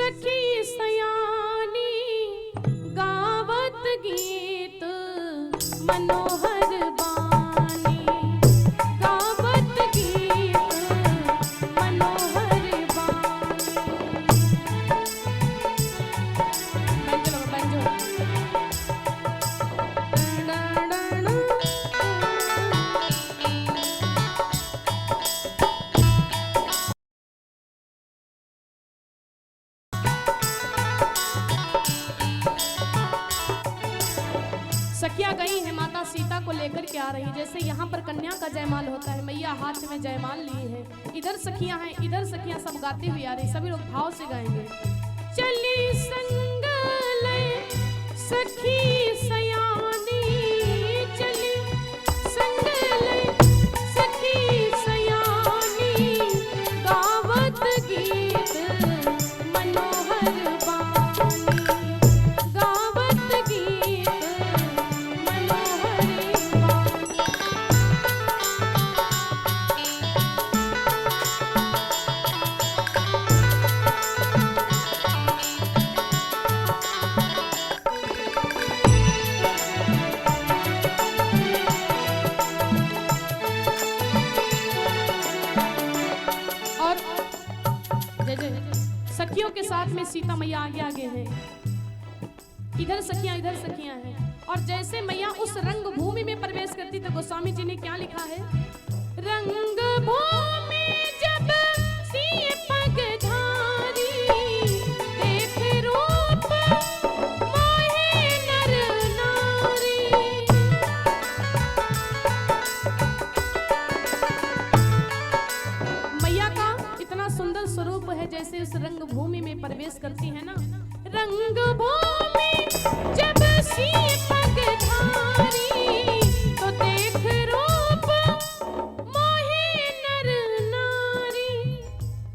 सखी सयानी गावत गीत मनोहर बानी, गावत गीत मनोहर बानी। बंजो बंजो सखियां गई हैं माता सीता को लेकर के आ रही। जैसे यहाँ पर कन्या का जयमाल होता है, मैया हाथ में जयमाल लिए हैं, इधर सखियां हैं, इधर सखियां सब गाती हुई आ रही। सभी लोग भाव से गाएंगे। चली संग ले सखी सयानी, चली संग ले सखी सयानी गावत गीत मनोहर बानी, गावत गीत मनोहर बानी। और जय जय सखियों के साथ में सीता मैया आगे आगे हैं, इधर सखियां हैं। और जैसे मैया उस रंग भूमि में प्रवेश करती तो गोस्वामी जी ने क्या लिखा है? रंग भूमि जब सिए पगधारी, देख रूप मोहे नर नारी। मैया का इतना सुंदर स्वरूप है, जैसे उस रंग भूमि में प्रवेश करती है ना। रंग भूमि जब सिए पगधारी, तो देख रूप मोहे नर नारी।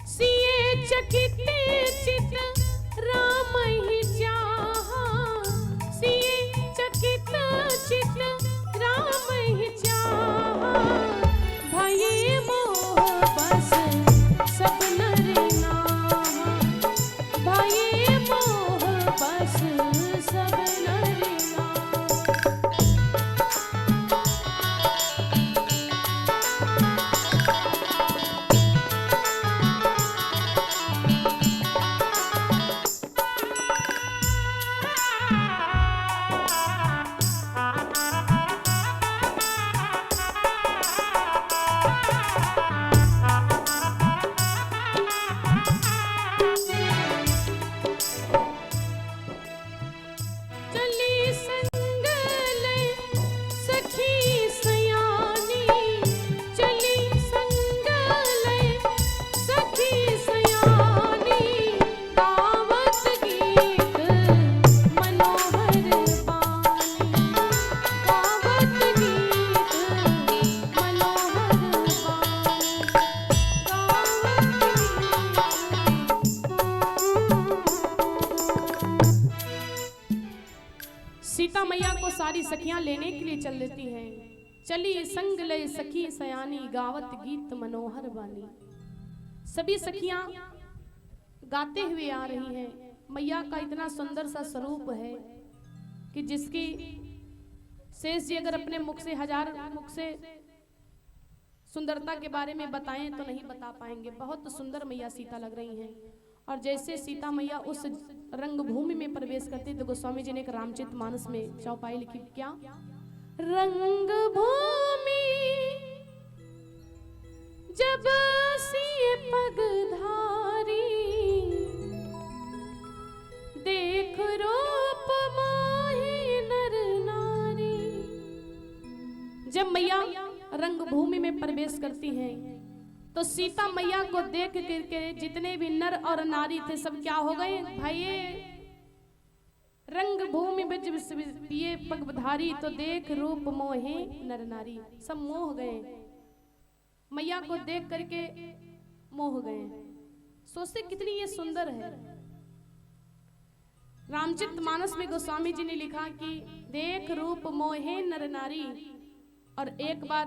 सिए चकित चित राम ही चाहा, सिए चकित चित राम ही चाहा। भये मोह बस सब नर नाहा, भये मोह बस सब नर नाहा। चली संग ले सखी सयानी, चली संग ले सखी सयानी गावत गीत मनोहर बानी, गावत गीत मनोहर बानी, सीता मैया को सारी सखियां लेने के लिए चल देती हैं। चली संग ले सखी सयानी गावत गीत मनोहर बानी। सभी सखियां गाते हुए आ रही हैं। मैया का इतना सुंदर सा स्वरूप है कि जिसकी शेष जी अगर अपने मुख से हजार मुख से सुंदरता के बारे में बताएं तो नहीं बता पाएंगे। बहुत सुंदर मैया सीता लग रही हैं। और जैसे सीता मैया उस रंग भूमि में प्रवेश करती तो गोस्वामी जी ने एक रामचरितमानस में चौपाई लिखी। क्या? रंग भूमि जब सिए पगधारी, देख रूप मोहे नर नारी। जब मैया रंग भूमि में प्रवेश करती हैं तो सीता मैया को देख करके जितने भी नर और नारी थे सब क्या हो गए? भाई रंग भूमि में जब ये पगधारी तो देख रूप मोहे नर नारी, सब मोह गए। मैया को देख करके मोह गए। सोचते कितनी ये सुंदर है। रामचरितमानस में गोस्वामी जी ने लिखा कि देख रूप मोहे नर नारी। और एक बार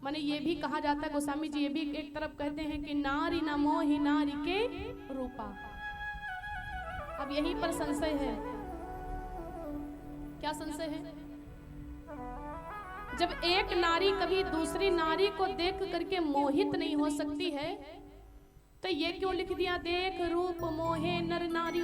माने ये भी कहा जाता है, गोस्वामी जी ये भी एक तरफ कहते हैं कि नारी न मोहि नारी के रूपा। अब यहीं पर संशय है। क्या संशय है? जब एक नारी कभी दूसरी नारी को देख करके मोहित नहीं हो सकती है, तो ये क्यों लिख दिया देख रूप मोहे नर नारी?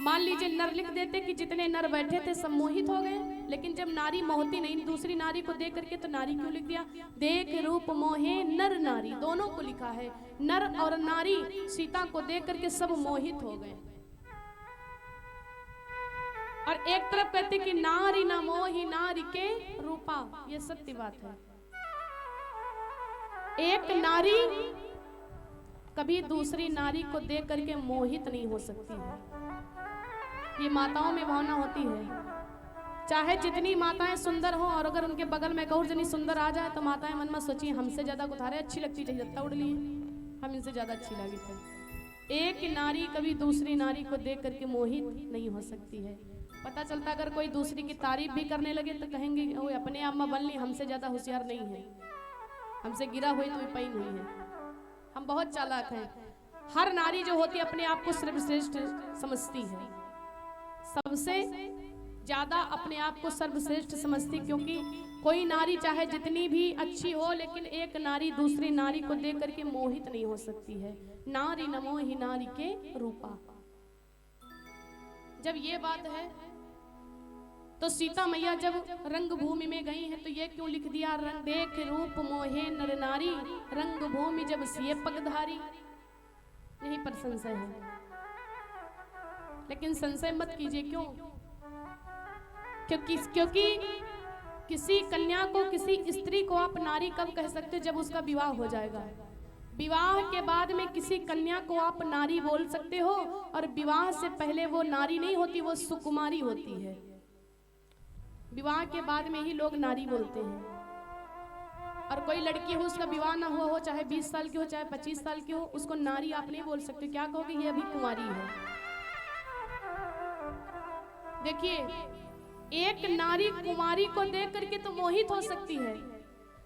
मान लीजिए नर लिख देते कि जितने नर बैठे थे सब मोहित हो गए, लेकिन जब नारी मोहती नहीं दूसरी नारी को देख करके, तो नारी क्यों लिख दिया देख रूप मोहे नर नारी? दोनों को लिखा है, नर और नारी सीता को देख करके सब मोहित हो गए। और एक तरफ कहते कि नारी न मोहि नारी के रूपा, ये सत्य बात है। एक नारी कभी दूसरी नारी को देख करके मोहित नहीं हो सकती है। ये माताओं में भावना होती है। चाहे जितनी माताएं सुंदर हो, और अगर उनके बगल में गौर जनी सुंदर आ जाए, तो माताएं मन में सोचिए हमसे ज्यादा कुतारे अच्छी लगती चाहिए, जत्ता उड़ लिए हम इनसे ज्यादा अच्छी लगी थे। एक नारी कभी दूसरी नारी को देख करके मोहित नहीं हो सकती है। पता चलता अगर कोई दूसरी की तारीफ भी करने लगे तो कहेंगे वो अपने आप में बन ली, हमसे ज्यादा होशियार नहीं है, हमसे गिरा हुई तो पाई नहीं है, हम बहुत चालाक हैं। हर नारी जो होती है अपने आप को सर्वश्रेष्ठ समझती है, सबसे ज्यादा अपने आप को सर्वश्रेष्ठ समझती, क्योंकि कोई नारी चाहे जितनी भी अच्छी हो, लेकिन एक नारी दूसरी नारी को देख करके मोहित नहीं हो सकती है। नारी न मोहि नारी के रूपा। जब ये बात है तो सीता मैया जब रंग भूमि में गई हैं, तो ये क्यों लिख दिया रंग देख रूप मोहे नर नारी, रंग भूमि जब सिए पगधारी? यहीं पर संशय है, लेकिन संशय मत कीजिए। क्यों? क्योंकि किसी कन्या को, किसी स्त्री को आप नारी कब कह सकते? जब उसका विवाह हो जाएगा। विवाह के बाद में किसी कन्या को आप नारी बोल सकते हो, और विवाह से पहले वो नारी नहीं होती, वो सुकुमारी होती है। विवाह के बाद में ही लोग नारी बोलते हैं। और कोई लड़की हो, उसका विवाह ना हुआ हो, चाहे 20 साल की हो चाहे 25 साल की हो, उसको नारी आप नहीं बोल सकते। क्या कहोगे? ये अभी कुंवारी है। देखिए, एक नारी कुमारी को देख करके तो मोहित हो सकती है,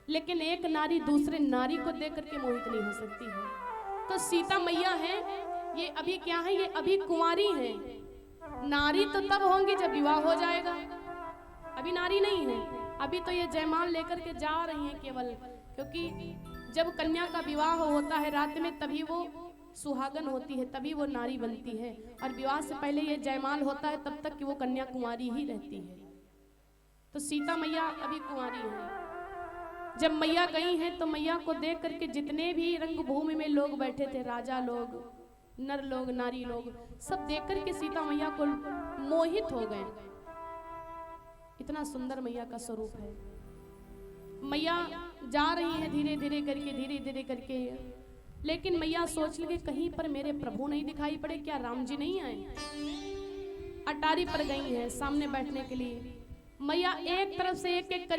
लेकिन एक नारी दूसरे नारी को देख करके मोहित नहीं हो सकती है। तो सीता मैया है, ये अभी क्या है? ये अभी कुंवारी है। नारी तो तब होंगी जब विवाह हो जाएगा, अभी नारी नहीं है। अभी तो ये जयमाल लेकर के जा रही हैं केवल, क्योंकि जब कन्या का विवाह होता है रात में, तभी वो सुहागन होती है, तभी वो नारी बनती है। और विवाह से पहले ये जयमाल होता है, तब तक कि वो कन्या कुंवारी ही रहती है। तो सीता मैया अभी कुंवारी है। जब मैया गई हैं, तो मैया को देख करके जितने भी रंगभूमि में लोग बैठे थे, राजा लोग, नर लोग, नारी लोग, सब देख करके सीता मैया को मोहित हो गए। इतना सुंदर मैया का स्वरूप है। मैया जा रही है धीरे धीरे करके, लेकिन मैया सोच लगे कहीं पर मेरे प्रभु नहीं दिखाई पड़े, क्या राम जी नहीं आए? अटारी पर गई है सामने बैठने के लिए। मैया एक तरफ से एक एक करके